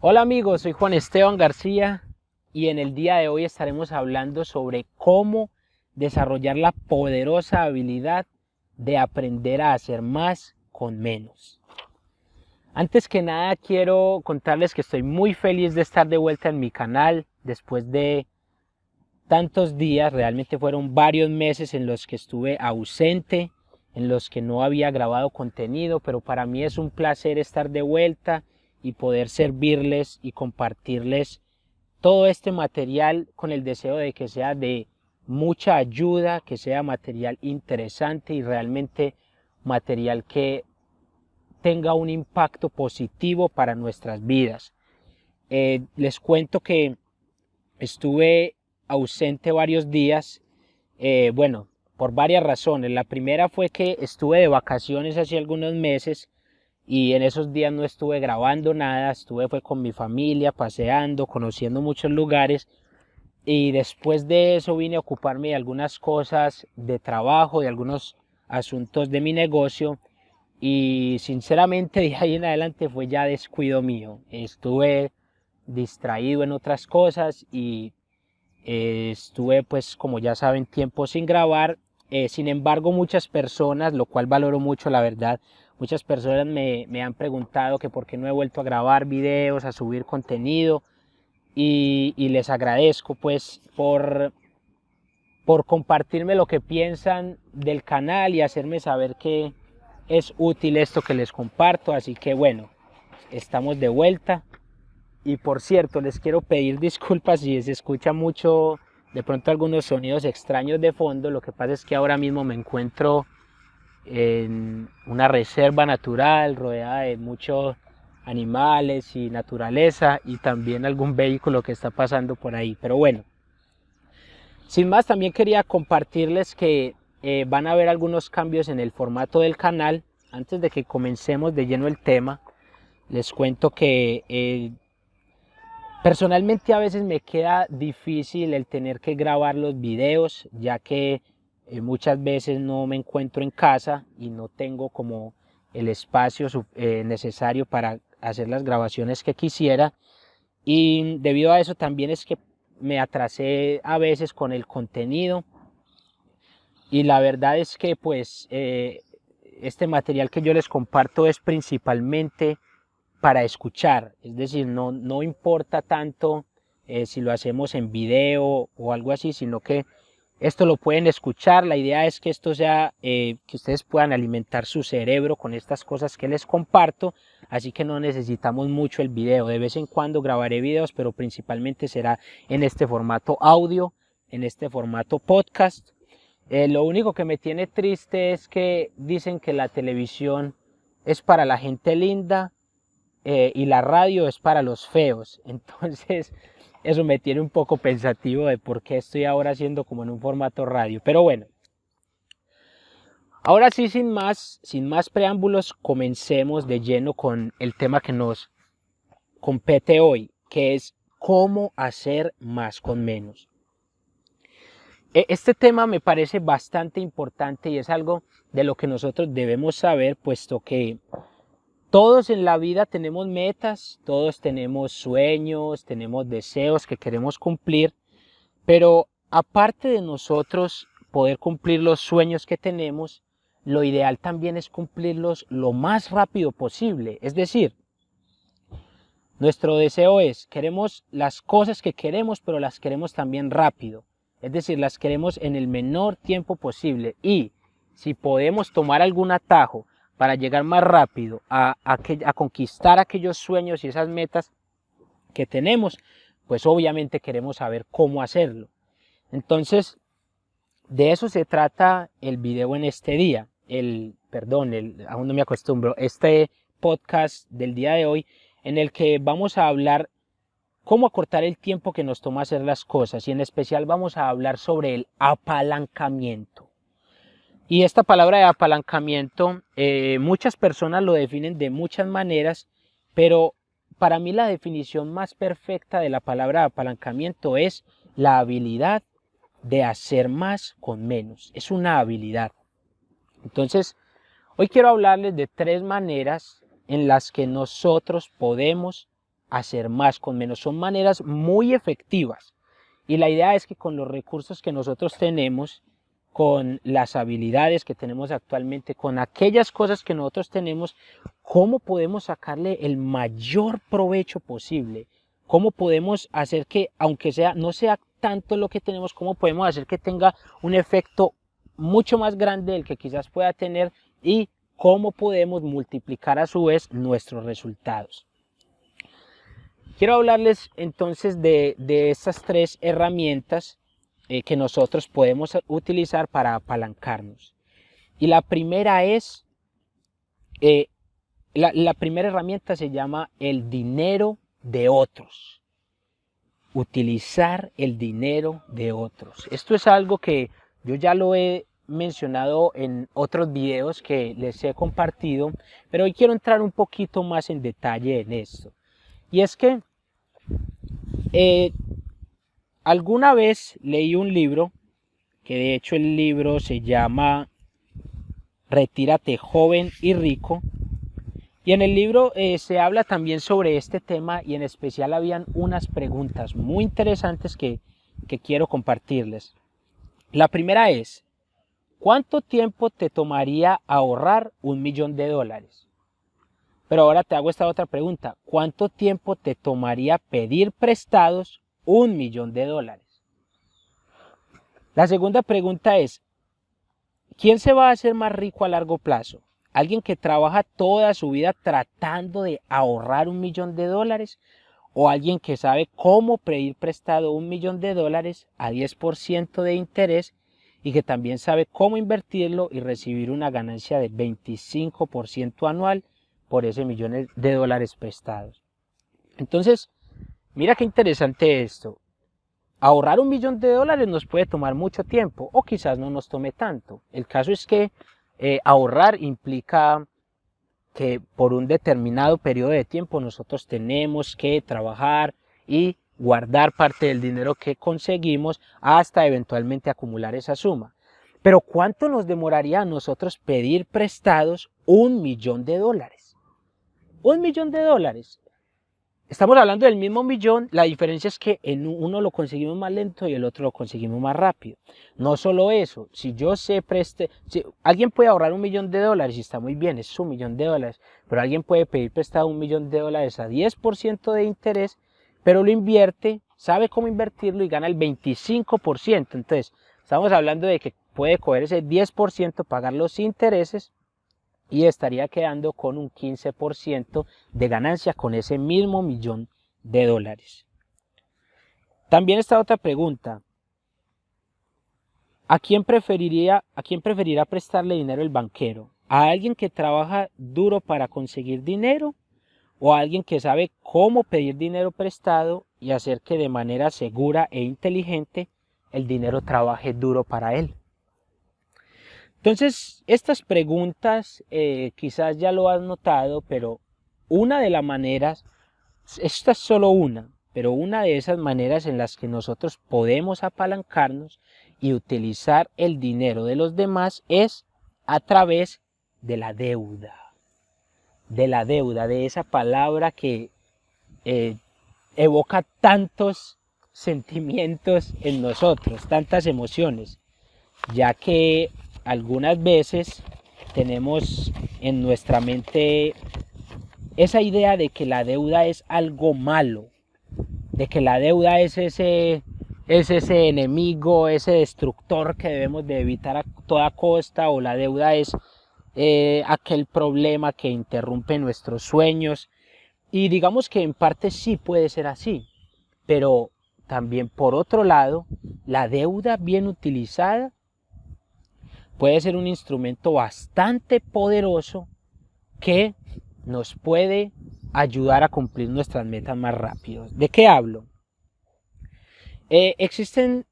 Hola amigos, soy Juan Esteban García y en el día de hoy estaremos hablando sobre cómo desarrollar la poderosa habilidad de aprender a hacer más con menos. Antes que nada quiero contarles que estoy muy feliz de estar de vuelta en mi canal después de tantos días. Realmente fueron varios meses en los que estuve ausente, en los que no había grabado contenido, pero para mí es un placer estar de vuelta y poder servirles y compartirles todo este material con el deseo de que sea de mucha ayuda, que sea material interesante y realmente material que tenga un impacto positivo para nuestras vidas. Les cuento que estuve ausente varios días, por varias razones. La primera fue que estuve de vacaciones hace algunos meses y en esos días no estuve grabando nada, fue con mi familia, paseando, conociendo muchos lugares, y después de eso vine a ocuparme de algunas cosas de trabajo, de algunos asuntos de mi negocio, y sinceramente de ahí en adelante fue ya descuido mío. Estuve distraído en otras cosas y estuve, pues como ya saben, tiempo sin grabar. Sin embargo, muchas personas, lo cual valoro mucho, la verdad, muchas personas me han preguntado que por qué no he vuelto a grabar videos, a subir contenido, y les agradezco pues por compartirme lo que piensan del canal y hacerme saber que es útil esto que les comparto. Así que bueno, estamos de vuelta. Y por cierto, les quiero pedir disculpas si se escucha mucho, de pronto algunos sonidos extraños de fondo. Lo que pasa es que ahora mismo me encuentro en una reserva natural rodeada de muchos animales y naturaleza, y también algún vehículo que está pasando por ahí. Pero bueno, sin más, también quería compartirles que van a haber algunos cambios en el formato del canal. Antes de que comencemos de lleno el tema, les cuento que personalmente a veces me queda difícil el tener que grabar los videos, ya que muchas veces no me encuentro en casa y no tengo como el espacio necesario para hacer las grabaciones que quisiera. Y debido a eso también es que me atrasé a veces con el contenido, y la verdad es que pues este material que yo les comparto es principalmente para escuchar. Es decir, no importa tanto si lo hacemos en video o algo así, sino que esto lo pueden escuchar. La idea es que esto sea, que ustedes puedan alimentar su cerebro con estas cosas que les comparto, así que no necesitamos mucho el video. De vez en cuando grabaré videos, pero principalmente será en este formato audio, en este formato podcast. Lo único que me tiene triste es que dicen que la televisión es para la gente linda, y la radio es para los feos. Entonces eso me tiene un poco pensativo de por qué estoy ahora haciendo como en un formato radio. Pero bueno, ahora sí, sin más preámbulos, comencemos de lleno con el tema que nos compete hoy, que es cómo hacer más con menos. Este tema me parece bastante importante y es algo de lo que nosotros debemos saber, puesto que todos en la vida tenemos metas, todos tenemos sueños, tenemos deseos que queremos cumplir, pero aparte de nosotros poder cumplir los sueños que tenemos, lo ideal también es cumplirlos lo más rápido posible. Es decir, nuestro deseo es, queremos las cosas que queremos, pero las queremos también rápido. Es decir, las queremos en el menor tiempo posible, y si podemos tomar algún atajo para llegar más rápido a conquistar aquellos sueños y esas metas que tenemos, pues obviamente queremos saber cómo hacerlo. Entonces, de eso se trata el video en este día, aún no me acostumbro, este podcast del día de hoy, en el que vamos a hablar cómo acortar el tiempo que nos toma hacer las cosas, y en especial vamos a hablar sobre el apalancamiento. Y esta palabra de apalancamiento, muchas personas lo definen de muchas maneras, pero para mí la definición más perfecta de la palabra apalancamiento es la habilidad de hacer más con menos. Es una habilidad. Entonces, hoy quiero hablarles de 3 maneras en las que nosotros podemos hacer más con menos. Son maneras muy efectivas. Y la idea es que con los recursos que nosotros tenemos, con las habilidades que tenemos actualmente, con aquellas cosas que nosotros tenemos, cómo podemos sacarle el mayor provecho posible. Cómo podemos hacer que, aunque no sea tanto lo que tenemos, cómo podemos hacer que tenga un efecto mucho más grande del que quizás pueda tener, y cómo podemos multiplicar a su vez nuestros resultados. Quiero hablarles entonces de estas tres herramientas que nosotros podemos utilizar para apalancarnos. Y la primera es, la primera herramienta se llama el dinero de otros. Utilizar el dinero de otros. Esto es algo que yo ya lo he mencionado en otros videos que les he compartido, pero hoy quiero entrar un poquito más en detalle en esto. Y es que alguna vez leí un libro, que de hecho el libro se llama Retírate joven y rico, y en el libro se habla también sobre este tema, y en especial habían unas preguntas muy interesantes que quiero compartirles. La primera es, ¿cuánto tiempo te tomaría ahorrar $1.000.000? Pero ahora te hago esta otra pregunta, ¿cuánto tiempo te tomaría pedir prestados $1.000.000? La segunda pregunta es, ¿quién se va a hacer más rico a largo plazo? ¿Alguien que trabaja toda su vida tratando de ahorrar $1.000.000? ¿O alguien que sabe cómo pedir prestado $1.000.000 a 10% de interés y que también sabe cómo invertirlo y recibir una ganancia de 25% anual por ese $1.000.000 prestados? Entonces, mira qué interesante esto. Ahorrar $1.000.000 nos puede tomar mucho tiempo o quizás no nos tome tanto. El caso es que ahorrar implica que por un determinado periodo de tiempo nosotros tenemos que trabajar y guardar parte del dinero que conseguimos hasta eventualmente acumular esa suma. Pero ¿cuánto nos demoraría a nosotros pedir prestados $1.000.000? $1.000.000. Estamos hablando del mismo millón, la diferencia es que en uno lo conseguimos más lento y el otro lo conseguimos más rápido. No solo eso, si alguien puede ahorrar $1.000.000 y está muy bien, es su $1.000.000, pero alguien puede pedir prestado $1.000.000 a 10% de interés, pero lo invierte, sabe cómo invertirlo y gana el 25%. Entonces, estamos hablando de que puede coger ese 10%, pagar los intereses, y estaría quedando con un 15% de ganancia con ese mismo $1.000.000. También está otra pregunta. ¿A quién preferirá prestarle dinero el banquero? ¿A alguien que trabaja duro para conseguir dinero? ¿O a alguien que sabe cómo pedir dinero prestado y hacer que de manera segura e inteligente el dinero trabaje duro para él? Entonces, estas preguntas quizás ya lo has notado, pero una de las maneras, esta es solo una, pero una de esas maneras en las que nosotros podemos apalancarnos y utilizar el dinero de los demás es a través de la deuda. De esa palabra que evoca tantos sentimientos en nosotros, tantas emociones, ya que algunas veces tenemos en nuestra mente esa idea de que la deuda es algo malo, de que la deuda es ese enemigo, ese destructor que debemos de evitar a toda costa, o la deuda es aquel problema que interrumpe nuestros sueños. Y digamos que en parte sí puede ser así, pero también por otro lado, la deuda bien utilizada puede ser un instrumento bastante poderoso que nos puede ayudar a cumplir nuestras metas más rápido. ¿De qué hablo? Existen,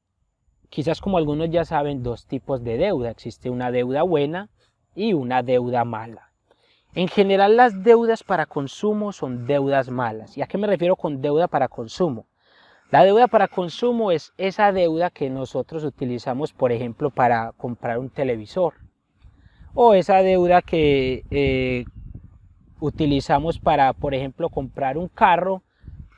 quizás como algunos ya saben, dos tipos de deuda. Existe una deuda buena y una deuda mala. En general, las deudas para consumo son deudas malas. ¿Y a qué me refiero con deuda para consumo? La deuda para consumo es esa deuda que nosotros utilizamos, por ejemplo, para comprar un televisor, o esa deuda que utilizamos para, por ejemplo, comprar un carro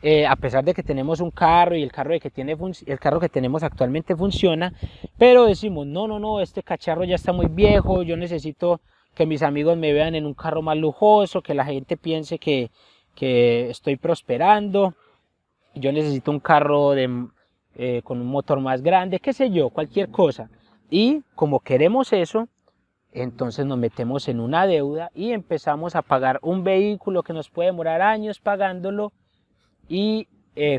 a pesar de que tenemos un carro y el carro que tenemos actualmente funciona, pero decimos, no, este cacharro ya está muy viejo, yo necesito que mis amigos me vean en un carro más lujoso, que la gente piense que estoy prosperando, yo necesito un carro con un motor más grande, qué sé yo, cualquier cosa. Y como queremos eso, entonces nos metemos en una deuda y empezamos a pagar un vehículo que nos puede demorar años pagándolo y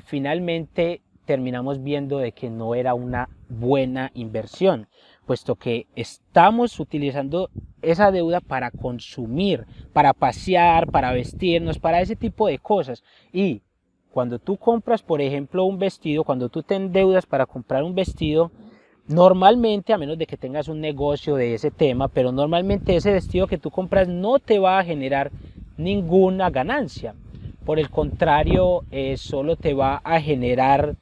finalmente terminamos viendo de que no era una buena inversión, puesto que estamos utilizando esa deuda para consumir, para pasear, para vestirnos, para ese tipo de cosas. Y cuando tú compras, por ejemplo, un vestido, cuando tú te endeudas para comprar un vestido, normalmente, a menos de que tengas un negocio de ese tema, pero normalmente ese vestido que tú compras no te va a generar ninguna ganancia. Por el contrario, solo te va a generar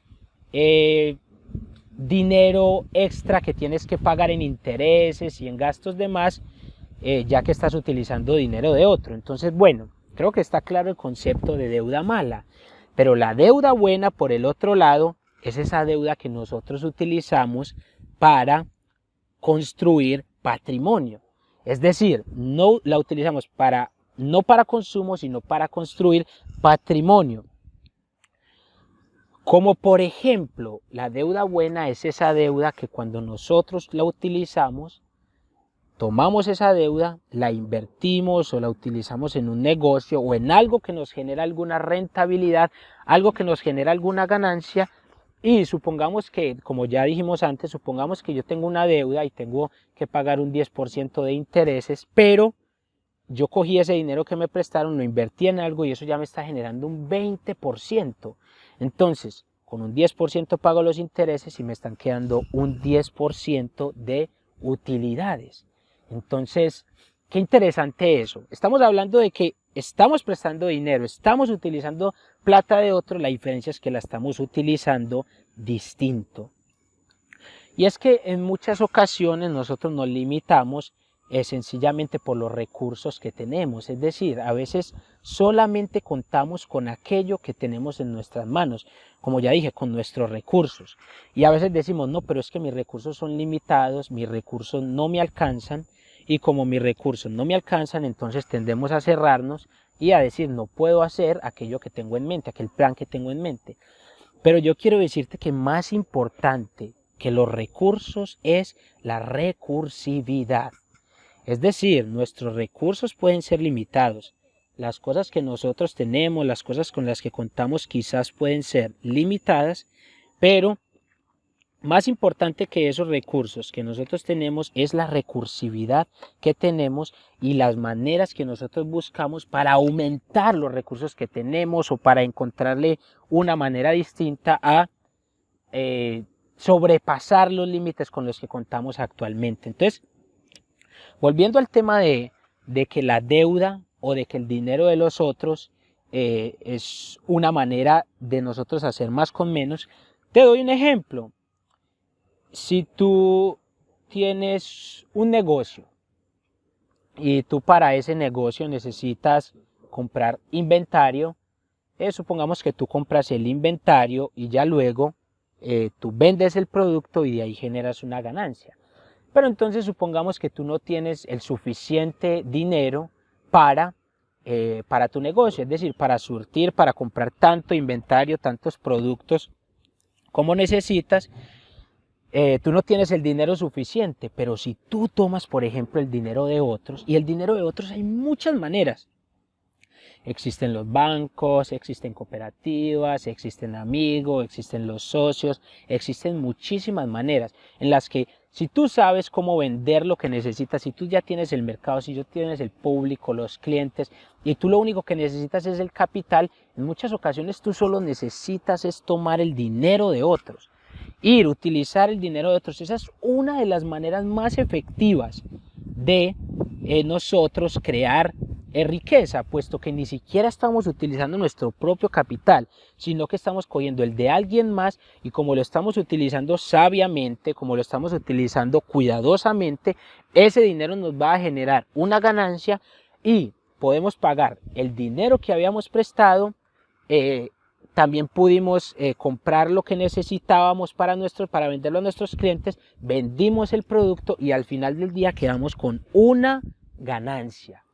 dinero extra que tienes que pagar en intereses y en gastos de más, ya que estás utilizando dinero de otro. Entonces, bueno, creo que está claro el concepto de deuda mala. Pero la deuda buena, por el otro lado, es esa deuda que nosotros utilizamos para construir patrimonio. Es decir, no la utilizamos no para consumo, sino para construir patrimonio. Como por ejemplo, la deuda buena es esa deuda que cuando nosotros la utilizamos, tomamos esa deuda, la invertimos o la utilizamos en un negocio o en algo que nos genera alguna rentabilidad, algo que nos genera alguna ganancia. Y supongamos que, como ya dijimos antes, supongamos que yo tengo una deuda y tengo que pagar un 10% de intereses, pero yo cogí ese dinero que me prestaron, lo invertí en algo y eso ya me está generando un 20%. Entonces, con un 10% pago los intereses y me están quedando un 10% de utilidades. Entonces, qué interesante eso. Estamos hablando de que estamos prestando dinero, estamos utilizando plata de otro, la diferencia es que la estamos utilizando distinto. Y es que en muchas ocasiones nosotros nos limitamos sencillamente por los recursos que tenemos, es decir, a veces solamente contamos con aquello que tenemos en nuestras manos, como ya dije, con nuestros recursos. Y a veces decimos, no, pero es que mis recursos son limitados, mis recursos no me alcanzan, y como mis recursos no me alcanzan, entonces tendemos a cerrarnos y a decir, no puedo hacer aquello que tengo en mente, aquel plan que tengo en mente. Pero yo quiero decirte que más importante que los recursos es la recursividad. Es decir, nuestros recursos pueden ser limitados. Las cosas que nosotros tenemos, las cosas con las que contamos quizás pueden ser limitadas, pero más importante que esos recursos que nosotros tenemos es la recursividad que tenemos y las maneras que nosotros buscamos para aumentar los recursos que tenemos o para encontrarle una manera distinta a sobrepasar los límites con los que contamos actualmente. Entonces, volviendo al tema de que la deuda o de que el dinero de los otros es una manera de nosotros hacer más con menos, te doy un ejemplo. Si tú tienes un negocio y tú para ese negocio necesitas comprar inventario, supongamos que tú compras el inventario y ya luego tú vendes el producto y de ahí generas una ganancia. Pero entonces supongamos que tú no tienes el suficiente dinero para tu negocio, es decir, para surtir, para comprar tanto inventario, tantos productos como necesitas. Tú no tienes el dinero suficiente, pero si tú tomas, por ejemplo, el dinero de otros, y el dinero de otros hay muchas maneras. Existen los bancos, existen cooperativas, existen amigos, existen los socios, existen muchísimas maneras en las que si tú sabes cómo vender lo que necesitas, si tú ya tienes el mercado, si tú tienes el público, los clientes, y tú lo único que necesitas es el capital, en muchas ocasiones tú solo necesitas es tomar el dinero de otros. Utilizar el dinero de otros. Esa es una de las maneras más efectivas de nosotros crear riqueza, puesto que ni siquiera estamos utilizando nuestro propio capital, sino que estamos cogiendo el de alguien más y como lo estamos utilizando sabiamente, como lo estamos utilizando cuidadosamente, ese dinero nos va a generar una ganancia y podemos pagar el dinero que habíamos prestado también pudimos comprar lo que necesitábamos para venderlo a nuestros clientes, vendimos el producto y al final del día quedamos con una ganancia.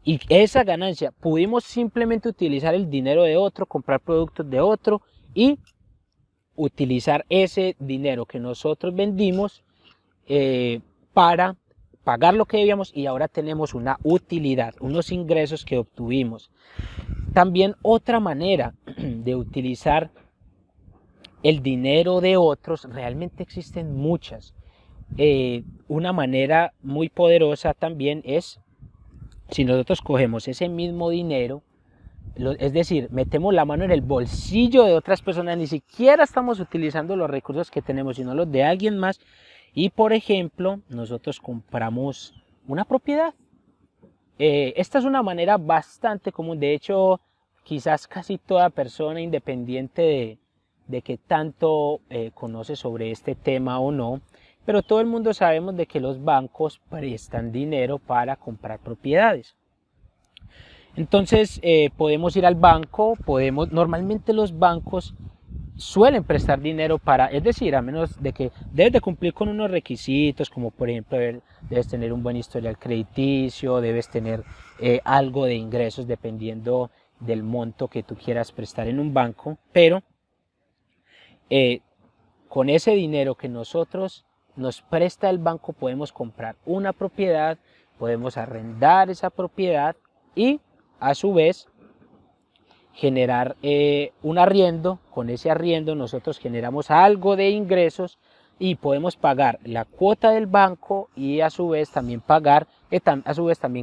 Y esa ganancia pudimos simplemente utilizar el dinero de otro, comprar productos de otro y utilizar ese dinero que nosotros vendimos para pagar lo que debíamos, y ahora tenemos una utilidad, unos ingresos que obtuvimos. También otra manera de utilizar el dinero de otros, realmente existen muchas. Una manera muy poderosa también es si nosotros cogemos ese mismo dinero, es decir, metemos la mano en el bolsillo de otras personas, ni siquiera estamos utilizando los recursos que tenemos, sino los de alguien más, y por ejemplo, nosotros compramos una propiedad. Esta es una manera bastante común, de hecho, quizás casi toda persona, independiente de qué tanto conoce sobre este tema o no, pero todo el mundo sabemos de que los bancos prestan dinero para comprar propiedades. Entonces podemos ir al banco, normalmente los bancos suelen prestar dinero para, es decir, a menos de que debes de cumplir con unos requisitos, como por ejemplo debes tener un buen historial crediticio, debes tener algo de ingresos dependiendo del monto que tú quieras prestar en un banco, pero con ese dinero que nosotros nos presta el banco podemos comprar una propiedad, podemos arrendar esa propiedad y a su vez generar un arriendo. Con ese arriendo nosotros generamos algo de ingresos y podemos pagar la cuota del banco y a su vez también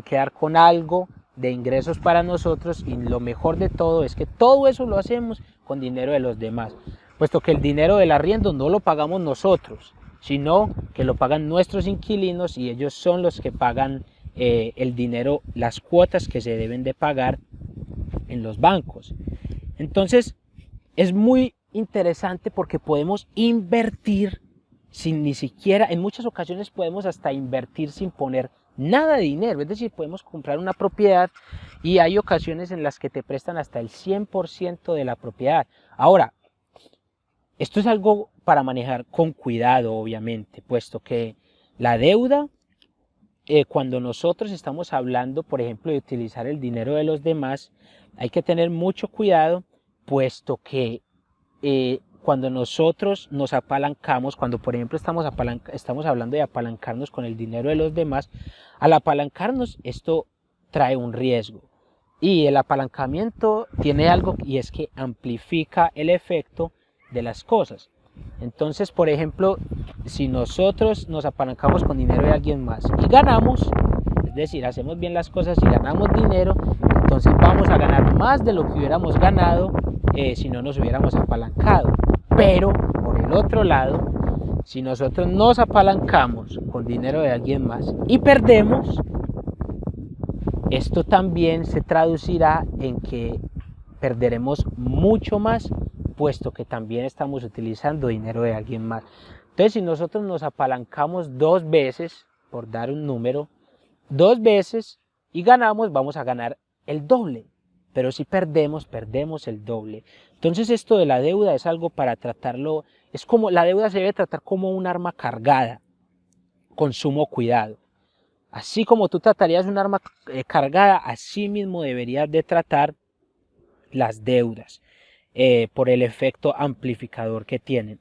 quedar con algo de ingresos para nosotros, y lo mejor de todo es que todo eso lo hacemos con dinero de los demás, puesto que el dinero del arriendo no lo pagamos nosotros, sino que lo pagan nuestros inquilinos y ellos son los que pagan el dinero, las cuotas que se deben de pagar en los bancos. Entonces es muy interesante porque podemos invertir sin ni siquiera, en muchas ocasiones podemos hasta invertir sin poner nada de dinero, es decir, podemos comprar una propiedad y hay ocasiones en las que te prestan hasta el 100% de la propiedad. Ahora, esto es algo para manejar con cuidado, obviamente, puesto que la deuda, cuando nosotros estamos hablando, por ejemplo, de utilizar el dinero de los demás, hay que tener mucho cuidado, puesto que cuando nosotros nos apalancamos, cuando por ejemplo estamos hablando de apalancarnos con el dinero de los demás, al apalancarnos esto trae un riesgo. Y el apalancamiento tiene algo, y es que amplifica el efecto de las cosas. Entonces, por ejemplo, si nosotros nos apalancamos con dinero de alguien más y ganamos, es decir, hacemos bien las cosas y ganamos dinero, entonces vamos a ganar más de lo que hubiéramos ganado si no nos hubiéramos apalancado. Pero, por el otro lado, si nosotros nos apalancamos con dinero de alguien más y perdemos, esto también se traducirá en que perderemos mucho más, puesto que también estamos utilizando dinero de alguien más. Entonces, si nosotros nos apalancamos 2 veces, por dar un número, 2 veces y ganamos, vamos a ganar el doble. Pero si perdemos, perdemos el doble. Entonces, esto de la deuda es algo para tratarlo, es como la deuda se debe tratar como un arma cargada, con sumo cuidado. Así como tú tratarías un arma cargada, así mismo deberías de tratar las deudas. Por el efecto amplificador que tienen.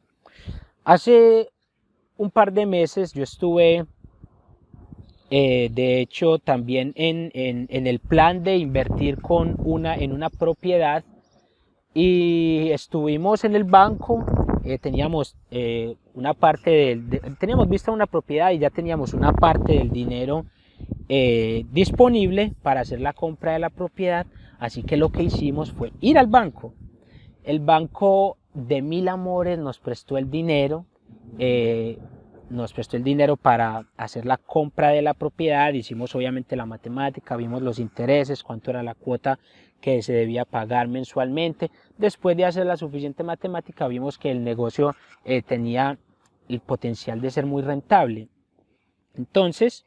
Hace un par de meses yo estuve, de hecho, también en el plan de invertir en una propiedad, y estuvimos en el banco, teníamos una parte teníamos vista una propiedad y ya teníamos una parte del dinero disponible para hacer la compra de la propiedad, así que lo que hicimos fue ir al banco. El banco de mil amores nos prestó el dinero, para hacer la compra de la propiedad. Hicimos obviamente la matemática, vimos los intereses, cuánto era la cuota que se debía pagar mensualmente. Después de hacer la suficiente matemática, vimos que el negocio tenía el potencial de ser muy rentable. Entonces,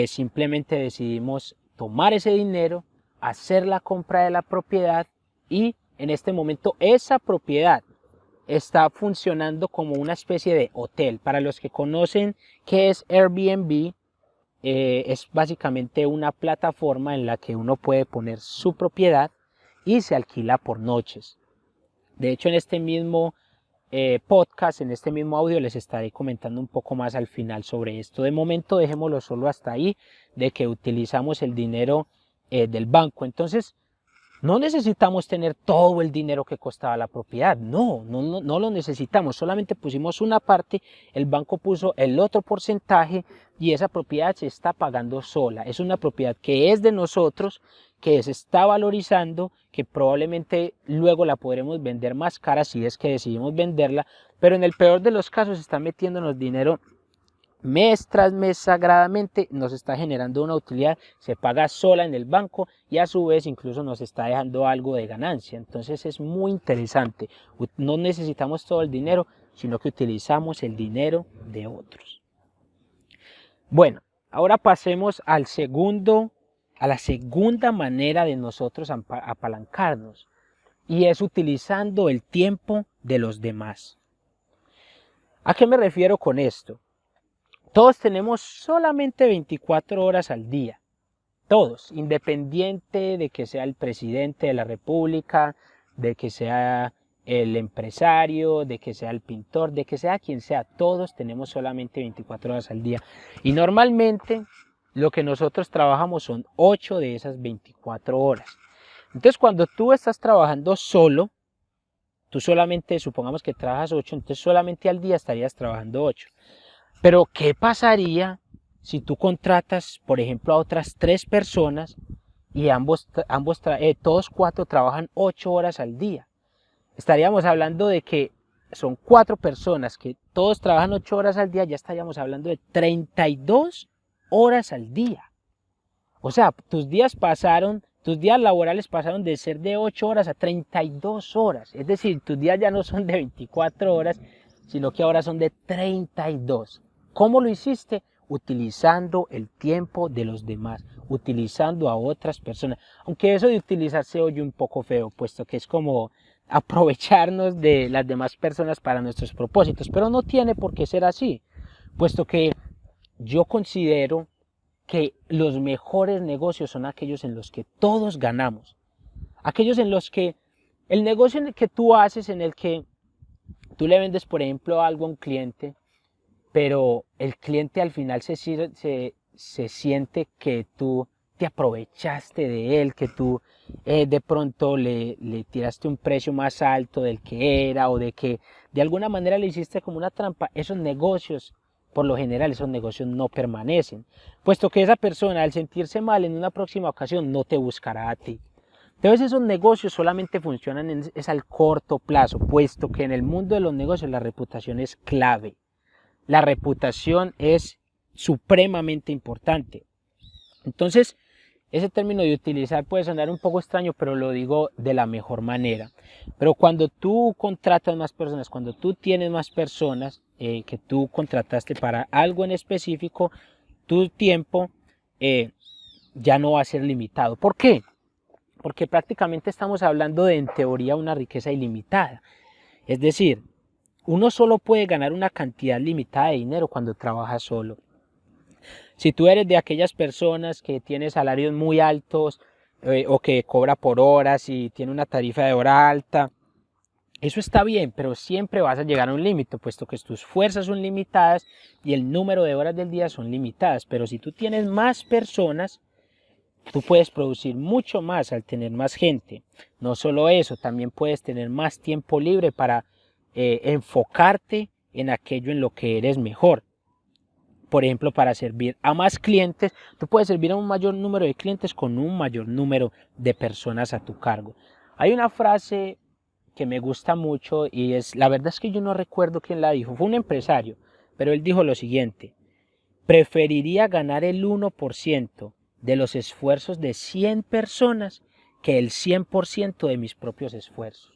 simplemente decidimos tomar ese dinero, hacer la compra de la propiedad y en este momento esa propiedad está funcionando como una especie de hotel. Para los que conocen qué es Airbnb, es básicamente una plataforma en la que uno puede poner su propiedad y se alquila por noches. De hecho, en este mismo podcast, en este mismo audio, les estaré comentando un poco más al final sobre esto. De momento, dejémoslo solo hasta ahí, de que utilizamos el dinero del banco. Entonces, no necesitamos tener todo el dinero que costaba la propiedad, no lo necesitamos, solamente pusimos una parte, el banco puso el otro porcentaje y esa propiedad se está pagando sola. Es una propiedad que es de nosotros, que se está valorizando, que probablemente luego la podremos vender más cara si es que decidimos venderla, pero en el peor de los casos está metiéndonos dinero mes tras mes sagradamente, nos está generando una utilidad, se paga sola en el banco y a su vez incluso nos está dejando algo de ganancia. Entonces es muy interesante, no necesitamos todo el dinero, sino que utilizamos el dinero de otros. Bueno, ahora pasemos a la segunda manera de nosotros apalancarnos, y es utilizando el tiempo de los demás. ¿A qué me refiero con esto? Todos tenemos solamente 24 horas al día, todos, independiente de que sea el presidente de la república, de que sea el empresario, de que sea el pintor, de que sea quien sea, todos tenemos solamente 24 horas al día. Y normalmente lo que nosotros trabajamos son 8 de esas 24 horas. Entonces cuando tú estás trabajando solo, tú solamente, supongamos que trabajas 8, entonces solamente al día estarías trabajando 8. Pero, ¿qué pasaría si tú contratas, por ejemplo, a otras 3 personas y todos 4 trabajan 8 horas al día? Estaríamos hablando de que son 4 personas que todos trabajan 8 horas al día, ya estaríamos hablando de 32 horas al día. O sea, tus días laborales pasaron de ser de 8 horas a 32 horas. Es decir, tus días ya no son de 24 horas, sino que ahora son de 32. ¿Cómo lo hiciste? Utilizando el tiempo de los demás, utilizando a otras personas. Aunque eso de utilizar se oye un poco feo, puesto que es como aprovecharnos de las demás personas para nuestros propósitos, pero no tiene por qué ser así, puesto que yo considero que los mejores negocios son aquellos en los que todos ganamos, aquellos en los que el negocio en el que tú haces, en el que tú le vendes, por ejemplo, algo a un cliente, pero el cliente al final se siente que tú te aprovechaste de él, que tú de pronto le tiraste un precio más alto del que era, o de que de alguna manera le hiciste como una trampa. Esos negocios, por lo general, esos negocios no permanecen, puesto que esa persona, al sentirse mal en una próxima ocasión, no te buscará a ti. Entonces esos negocios solamente funcionan es al corto plazo, puesto que en el mundo de los negocios la reputación es clave. La reputación es supremamente importante. Entonces, ese término de utilizar puede sonar un poco extraño, pero lo digo de la mejor manera. Pero cuando tú contratas más personas, cuando tú tienes más personas que tú contrataste para algo en específico, tu tiempo ya no va a ser limitado. ¿Por qué? Porque prácticamente estamos hablando de, en teoría, una riqueza ilimitada. Es decir, uno solo puede ganar una cantidad limitada de dinero cuando trabaja solo. Si tú eres de aquellas personas que tiene salarios muy altos o que cobra por horas y tiene una tarifa de hora alta, eso está bien, pero siempre vas a llegar a un límite, puesto que tus fuerzas son limitadas y el número de horas del día son limitadas. Pero si tú tienes más personas, tú puedes producir mucho más al tener más gente. No solo eso, también puedes tener más tiempo libre para enfocarte en aquello en lo que eres mejor. Por ejemplo, para servir a más clientes, tú puedes servir a un mayor número de clientes con un mayor número de personas a tu cargo. Hay una frase que me gusta mucho y la verdad es que yo no recuerdo quién la dijo, fue un empresario, pero él dijo lo siguiente: preferiría ganar el 1% de los esfuerzos de 100 personas que el 100% de mis propios esfuerzos.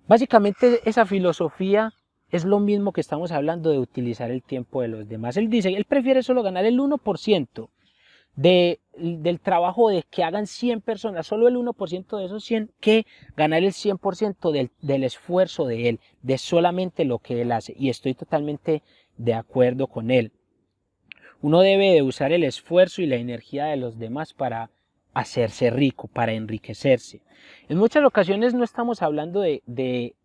Básicamente esa filosofía es lo mismo que estamos hablando de utilizar el tiempo de los demás. Él dice, él prefiere solo ganar el 1% del trabajo de que hagan 100 personas, solo el 1% de esos 100, que ganar el 100% del esfuerzo de él, de solamente lo que él hace. Y estoy totalmente de acuerdo con él. Uno debe de usar el esfuerzo y la energía de los demás para hacerse rico, para enriquecerse. En muchas ocasiones no estamos hablando de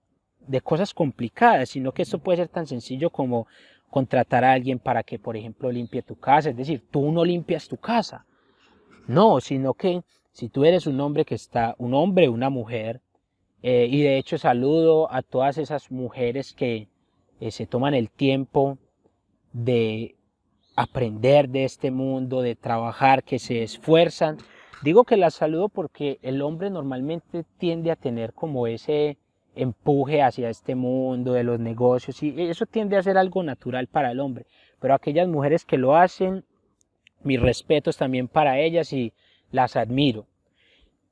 cosas complicadas, sino que esto puede ser tan sencillo como contratar a alguien para que, por ejemplo, limpie tu casa. Es decir, tú no limpias tu casa. No, sino que si tú eres un hombre un hombre, una mujer, y de hecho saludo a todas esas mujeres que se toman el tiempo de aprender de este mundo, de trabajar, que se esfuerzan. Digo que las saludo porque el hombre normalmente tiende a tener como ese empuje hacia este mundo de los negocios y eso tiende a ser algo natural para el hombre. Pero aquellas mujeres que lo hacen, mis respetos también para ellas y las admiro.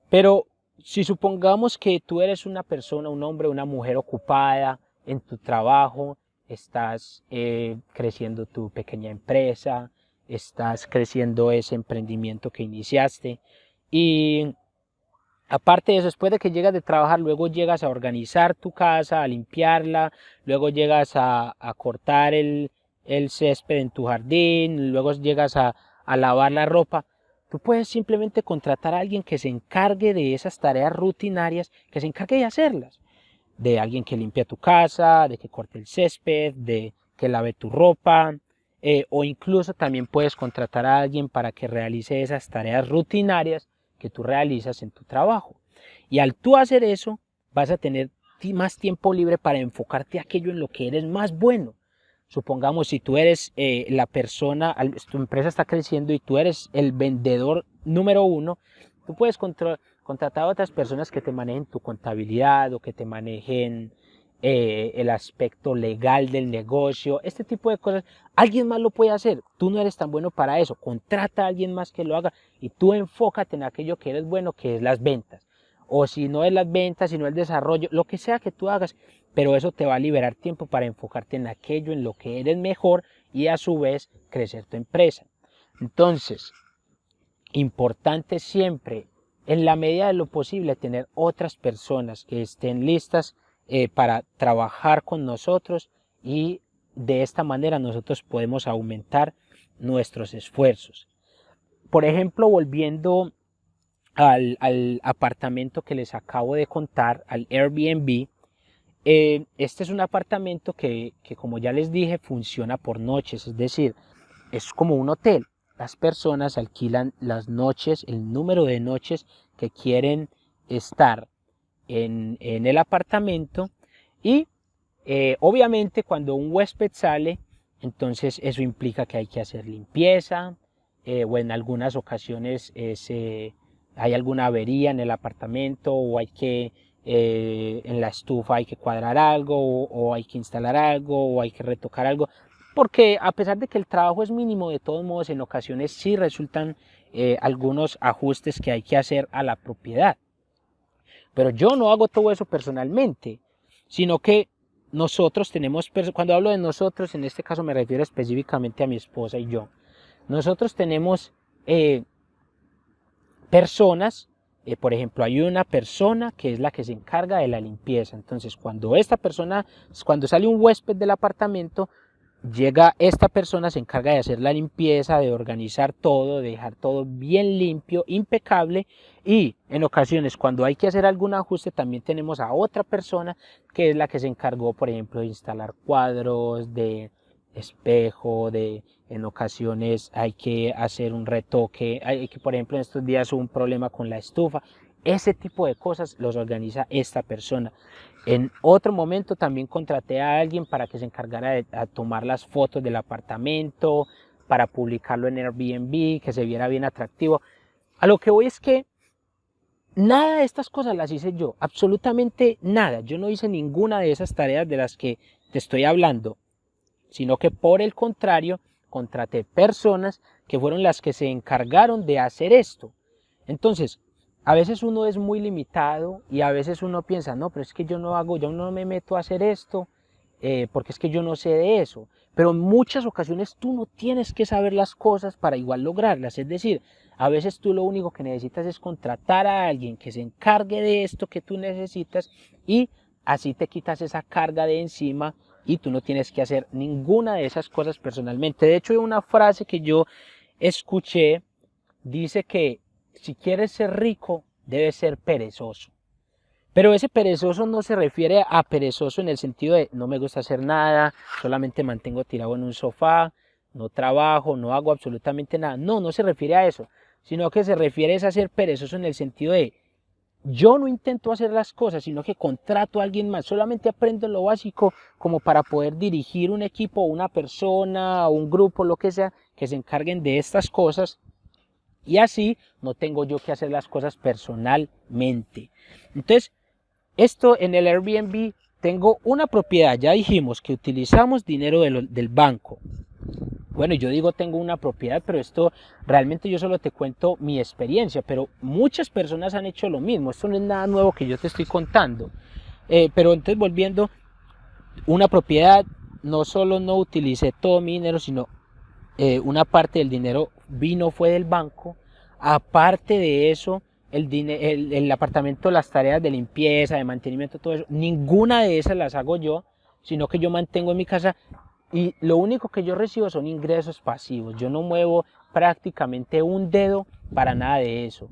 Pero si supongamos que tú eres una persona, un hombre, una mujer ocupada en tu trabajo, estás creciendo tu pequeña empresa, estás creciendo ese emprendimiento que iniciaste y aparte de eso, después de que llegas de trabajar, luego llegas a organizar tu casa, a limpiarla, luego llegas a cortar el césped en tu jardín, luego llegas a lavar la ropa. Tú puedes simplemente contratar a alguien que se encargue de esas tareas rutinarias, que se encargue de hacerlas. De alguien que limpie tu casa, de que corte el césped, de que lave tu ropa, o incluso también puedes contratar a alguien para que realice esas tareas rutinarias que tú realizas en tu trabajo. Y al tú hacer eso, vas a tener más tiempo libre para enfocarte a aquello en lo que eres más bueno. Supongamos si tú eres la persona, tu empresa está creciendo y tú eres el vendedor número 1, tú puedes contratar a otras personas que te manejen tu contabilidad o que te manejen el aspecto legal del negocio, este tipo de cosas. Alguien más lo puede hacer, tú no eres tan bueno para eso, contrata a alguien más que lo haga y tú enfócate en aquello que eres bueno, que es las ventas. O si no es las ventas, sino el desarrollo, lo que sea que tú hagas, pero eso te va a liberar tiempo para enfocarte en aquello en lo que eres mejor y a su vez crecer tu empresa. Entonces, importante siempre, en la medida de lo posible, tener otras personas que estén listas para trabajar con nosotros y de esta manera nosotros podemos aumentar nuestros esfuerzos. Por ejemplo, volviendo al apartamento que les acabo de contar, al Airbnb, este es un apartamento que, como ya les dije, funciona por noches, es decir, es como un hotel. Las personas alquilan las noches, el número de noches que quieren estar en el apartamento y obviamente cuando un huésped sale, entonces eso implica que hay que hacer limpieza o en algunas ocasiones hay alguna avería en el apartamento o hay que en la estufa hay que cuadrar algo o hay que instalar algo o hay que retocar algo, porque a pesar de que el trabajo es mínimo, de todos modos en ocasiones sí resultan algunos ajustes que hay que hacer a la propiedad. Pero yo no hago todo eso personalmente, sino que nosotros tenemos, cuando hablo de nosotros, en este caso me refiero específicamente a mi esposa y yo. Nosotros tenemos personas, por ejemplo, hay una persona que es la que se encarga de la limpieza. Entonces, cuando sale un huésped del apartamento, llega esta persona, se encarga de hacer la limpieza, de organizar todo, de dejar todo bien limpio, impecable, y en ocasiones cuando hay que hacer algún ajuste también tenemos a otra persona que es la que se encargó, por ejemplo, de instalar cuadros, de espejo, en ocasiones hay que hacer un retoque, hay que, por ejemplo, en estos días hubo un problema con la estufa. Ese tipo de cosas los organiza esta persona. En otro momento también contraté a alguien para que se encargara de tomar las fotos del apartamento, para publicarlo en Airbnb, que se viera bien atractivo. A lo que voy es que nada de estas cosas las hice yo, absolutamente nada. Yo no hice ninguna de esas tareas de las que te estoy hablando, sino que por el contrario, contraté personas que fueron las que se encargaron de hacer esto. Entonces, a veces uno es muy limitado y a veces uno piensa, no, pero es que yo no me meto a hacer esto, porque es que yo no sé de eso. Pero en muchas ocasiones tú no tienes que saber las cosas para igual lograrlas. Es decir, a veces tú lo único que necesitas es contratar a alguien que se encargue de esto que tú necesitas y así te quitas esa carga de encima y tú no tienes que hacer ninguna de esas cosas personalmente. De hecho, hay una frase que yo escuché, dice que si quieres ser rico, debes ser perezoso. Pero ese perezoso no se refiere a perezoso en el sentido de no me gusta hacer nada, solamente mantengo tirado en un sofá, no trabajo, no hago absolutamente nada. No, no se refiere a eso, sino que se refiere a ser perezoso en el sentido de yo no intento hacer las cosas, sino que contrato a alguien más, solamente aprendo lo básico como para poder dirigir un equipo, una persona, un grupo, lo que sea, que se encarguen de estas cosas y así no tengo yo que hacer las cosas personalmente. Entonces, esto en el Airbnb tengo una propiedad, ya dijimos que utilizamos dinero del banco. Bueno, yo digo tengo una propiedad, pero esto realmente yo solo te cuento mi experiencia, pero muchas personas han hecho lo mismo, esto no es nada nuevo que yo te estoy contando. Pero entonces volviendo, una propiedad, no solo no utilicé todo mi dinero, sino una parte del dinero fue del banco, aparte de eso, el apartamento, las tareas de limpieza, de mantenimiento, todo eso, ninguna de esas las hago yo, sino que yo mantengo en mi casa y lo único que yo recibo son ingresos pasivos. Yo no muevo prácticamente un dedo para nada de eso,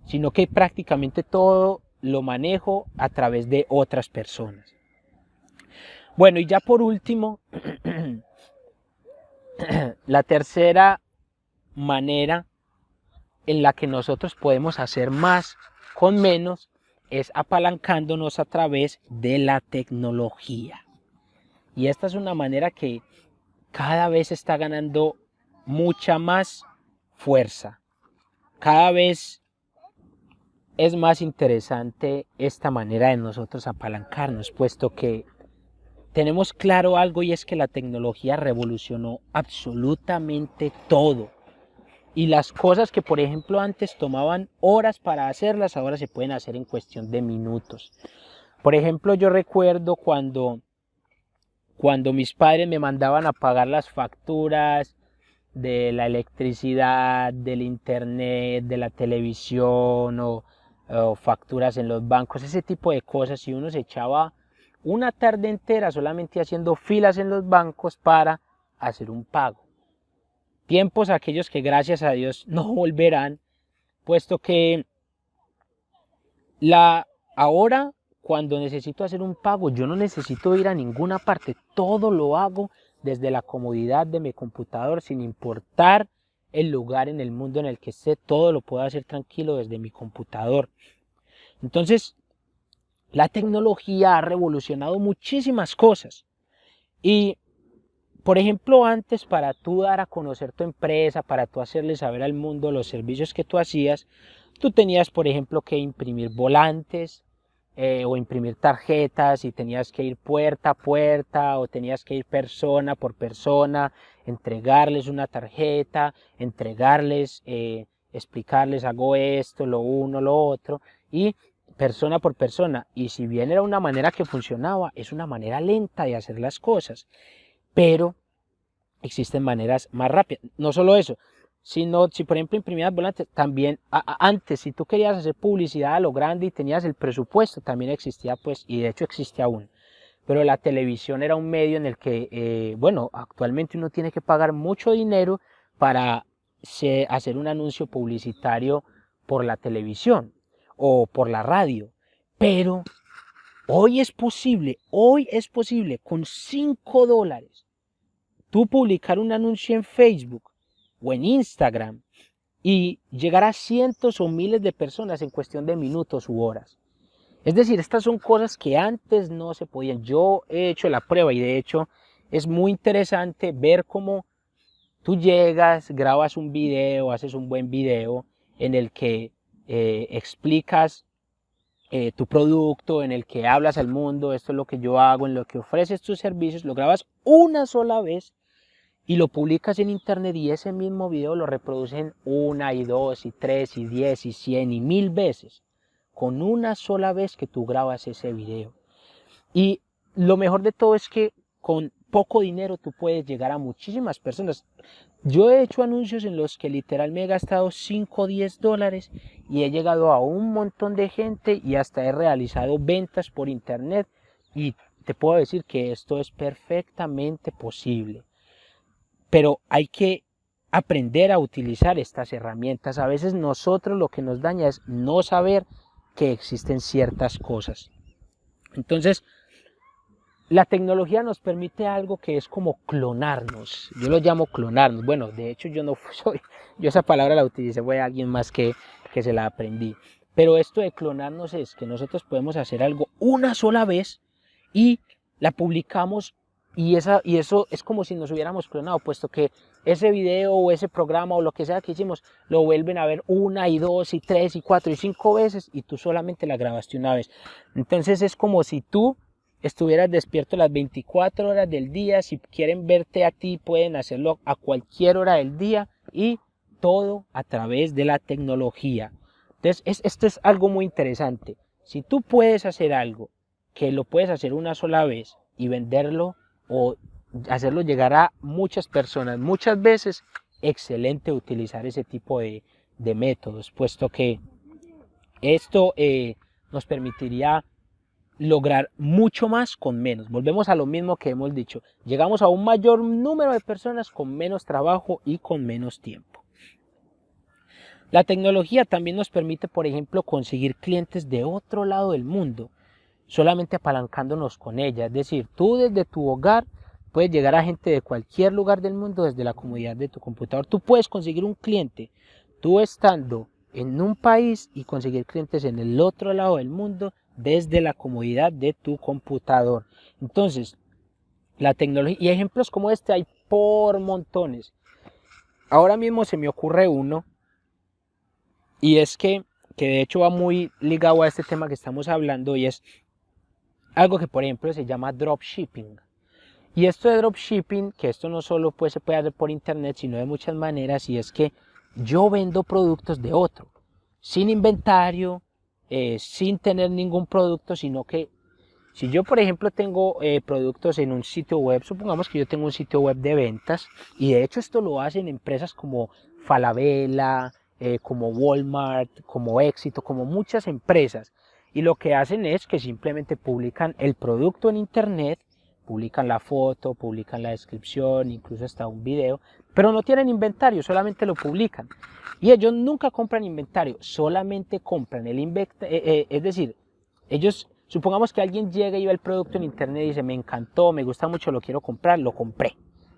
sino que prácticamente todo lo manejo a través de otras personas. Bueno, y ya por último, la tercera manera en la que nosotros podemos hacer más con menos es apalancándonos a través de la tecnología. Y esta es una manera que cada vez está ganando mucha más fuerza. Cada vez es más interesante esta manera de nosotros apalancarnos, puesto que tenemos claro algo y es que la tecnología revolucionó absolutamente todo. Y las cosas que, por ejemplo, antes tomaban horas para hacerlas, ahora se pueden hacer en cuestión de minutos. Por ejemplo, yo recuerdo cuando mis padres me mandaban a pagar las facturas de la electricidad, del internet, de la televisión o facturas en los bancos, ese tipo de cosas, y uno se echaba una tarde entera solamente haciendo filas en los bancos para hacer un pago. Tiempos aquellos que gracias a Dios no volverán, puesto que ahora cuando necesito hacer un pago yo no necesito ir a ninguna parte, todo lo hago desde la comodidad de mi computador sin importar el lugar en el mundo en el que esté, todo lo puedo hacer tranquilo desde mi computador. Entonces, la tecnología ha revolucionado muchísimas cosas y por ejemplo, antes para tú dar a conocer tu empresa, para tú hacerle saber al mundo los servicios que tú hacías, tú tenías, por ejemplo, que imprimir volantes o imprimir tarjetas y tenías que ir puerta a puerta o tenías que ir persona por persona, entregarles una tarjeta, explicarles hago esto, lo uno, lo otro y persona por persona. Y si bien era una manera que funcionaba, es una manera lenta de hacer las cosas. Pero existen maneras más rápidas. No solo eso, sino si por ejemplo imprimías volantes, también antes si tú querías hacer publicidad a lo grande y tenías el presupuesto, también existía pues, y de hecho existe aún. Pero la televisión era un medio en el que, bueno, actualmente uno tiene que pagar mucho dinero para hacer un anuncio publicitario por la televisión o por la radio. Pero hoy es posible con $5 tú publicar un anuncio en Facebook o en Instagram y llegar a cientos o miles de personas en cuestión de minutos u horas. Es decir, estas son cosas que antes no se podían. Yo he hecho la prueba y de hecho es muy interesante ver cómo tú llegas, grabas un video, haces un buen video en el que explicas tu producto, en el que hablas al mundo, esto es lo que yo hago, en lo que ofreces tus servicios, lo grabas una sola vez y lo publicas en internet y ese mismo video lo reproducen 1 y 2 y 3 y 10 y 100 y 1000 veces con una sola vez que tú grabas ese video. Y lo mejor de todo es que con poco dinero tú puedes llegar a muchísimas personas. Yo he hecho anuncios en los que literal me he gastado 5 o 10 dólares y he llegado a un montón de gente y hasta he realizado ventas por internet, y te puedo decir que esto es perfectamente posible. Pero hay que aprender a utilizar estas herramientas. A veces nosotros lo que nos daña es no saber que existen ciertas cosas. Entonces, la tecnología nos permite algo que es como clonarnos. Yo lo llamo clonarnos. Bueno, de hecho yo no soy, yo esa palabra la utilicé, fue alguien más que se la aprendí. Pero esto de clonarnos es que nosotros podemos hacer algo una sola vez y la publicamos, y eso es como si nos hubiéramos clonado, puesto que ese video o ese programa o lo que sea que hicimos lo vuelven a ver 1 y 2 y 3 y 4 y 5 veces y tú solamente la grabaste una vez. Entonces es como si tú estuvieras despierto las 24 horas del día. Si quieren verte a ti, pueden hacerlo a cualquier hora del día, y todo a través de la tecnología. Entonces esto es algo muy interesante. Si tú puedes hacer algo que lo puedes hacer una sola vez y venderlo o hacerlo llegar a muchas personas muchas veces, excelente utilizar ese tipo de métodos, puesto que esto nos permitiría lograr mucho más con menos. Volvemos a lo mismo que hemos dicho, llegamos a un mayor número de personas con menos trabajo y con menos tiempo. La tecnología también nos permite, por ejemplo, conseguir clientes de otro lado del mundo, solamente apalancándonos con ella. Es decir, tú desde tu hogar puedes llegar a gente de cualquier lugar del mundo desde la comodidad de tu computador. Tú puedes conseguir un cliente, tú estando en un país, y conseguir clientes en el otro lado del mundo desde la comodidad de tu computador. Entonces, la tecnología, y ejemplos como este hay por montones. Ahora mismo se me ocurre uno, y es que de hecho va muy ligado a este tema que estamos hablando, y es algo que por ejemplo se llama dropshipping. Y esto de dropshipping, que esto no solo pues se puede hacer por internet, sino de muchas maneras, y es que yo vendo productos de otro, sin inventario, sin tener ningún producto, sino que si yo por ejemplo tengo productos en un sitio web, supongamos que yo tengo un sitio web de ventas, y de hecho esto lo hacen empresas como Falabella, como Walmart, como Éxito, como muchas empresas, y lo que hacen es que simplemente publican el producto en internet, publican la foto, publican la descripción, incluso hasta un video, pero no tienen inventario, solamente lo publican. Y ellos nunca compran inventario, solamente compran el inventario, es decir, ellos, supongamos que alguien llega y ve el producto en internet y dice, me encantó, me gusta mucho, lo quiero comprar, lo compré.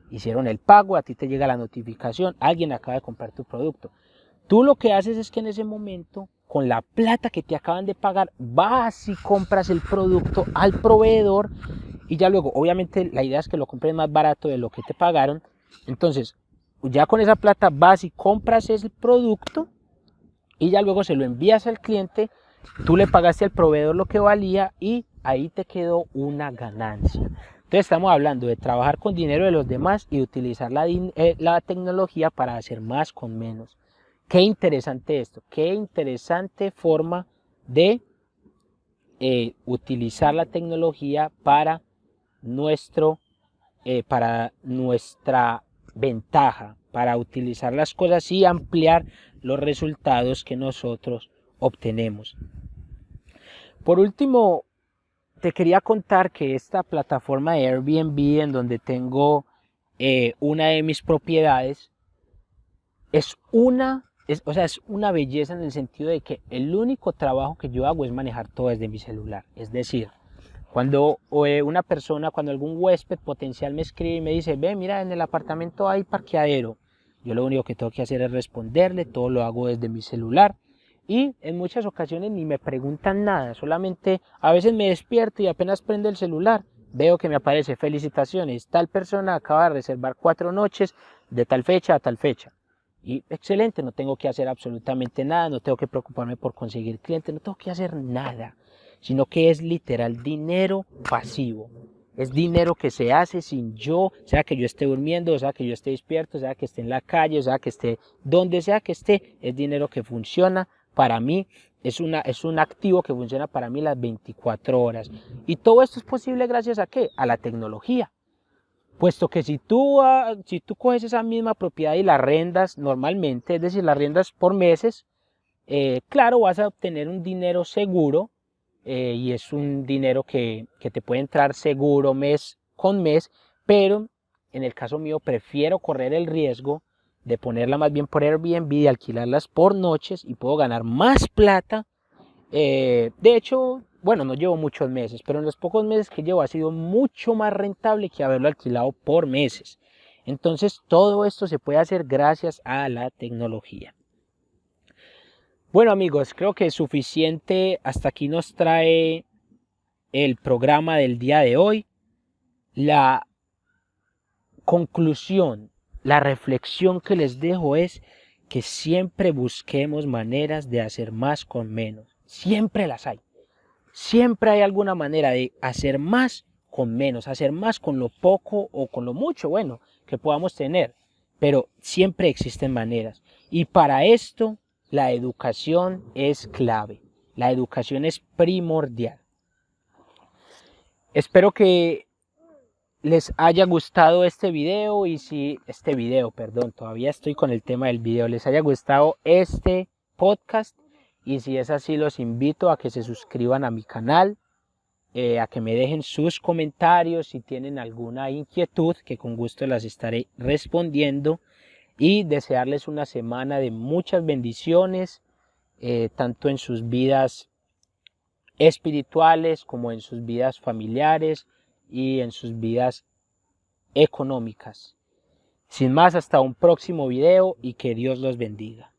Hicieron el pago, a ti te llega la notificación, alguien acaba de comprar tu producto. Tú lo que haces es que en ese momento, con la plata que te acaban de pagar, vas y compras el producto al proveedor, y ya luego, obviamente la idea es que lo compres más barato de lo que te pagaron. Entonces, ya con esa plata vas y compras ese producto, y ya luego se lo envías al cliente, tú le pagaste al proveedor lo que valía, y ahí te quedó una ganancia. Entonces estamos hablando de trabajar con dinero de los demás y utilizar la tecnología para hacer más con menos. Qué interesante esto, qué interesante forma de utilizar la tecnología para nuestra ventaja, para utilizar las cosas y ampliar los resultados que nosotros obtenemos. Por último, te quería contar que esta plataforma de Airbnb, en donde tengo una de mis propiedades, es una belleza, en el sentido de que el único trabajo que yo hago es manejar todo desde mi celular. Es decir, cuando algún huésped potencial me escribe y me dice, ve, mira, en el apartamento hay parqueadero, yo lo único que tengo que hacer es responderle, todo lo hago desde mi celular, y en muchas ocasiones ni me preguntan nada, solamente a veces me despierto y apenas prendo el celular, veo que me aparece, felicitaciones, tal persona acaba de reservar 4 noches de tal fecha a tal fecha. Y excelente, no tengo que hacer absolutamente nada, no tengo que preocuparme por conseguir clientes, no tengo que hacer nada, sino que es literal dinero pasivo. Es dinero que se hace sin yo, sea que yo esté durmiendo, sea que yo esté despierto, sea que esté en la calle, sea que esté donde sea que esté, es dinero que funciona para mí, es un activo que funciona para mí las 24 horas. Y todo esto es posible gracias a ¿qué? A la tecnología. puesto que si tú coges esa misma propiedad y la arrendas normalmente, es decir, la arrendas por meses, claro, vas a obtener un dinero seguro, y es un dinero que te puede entrar seguro mes con mes, pero en el caso mío prefiero correr el riesgo de ponerla más bien por Airbnb, de alquilarlas por noches y puedo ganar más plata. De hecho, bueno, no llevo muchos meses, pero en los pocos meses que llevo ha sido mucho más rentable que haberlo alquilado por meses. Entonces todo esto se puede hacer gracias a la tecnología. Bueno amigos, creo que es suficiente. Hasta aquí nos trae el programa del día de hoy. La conclusión, la reflexión que les dejo es que siempre busquemos maneras de hacer más con menos. Siempre las hay. Siempre hay alguna manera de hacer más con menos, hacer más con lo poco o con lo mucho, bueno, que podamos tener. Pero siempre existen maneras. Y para esto, la educación es clave. La educación es primordial. Espero que les haya gustado este video y si todavía estoy con el tema del video, les haya gustado este podcast y si es así los invito a que se suscriban a mi canal, a que me dejen sus comentarios si tienen alguna inquietud que con gusto las estaré respondiendo y desearles una semana de muchas bendiciones, tanto en sus vidas espirituales como en sus vidas familiares y en sus vidas económicas. Sin más, hasta un próximo video y que Dios los bendiga.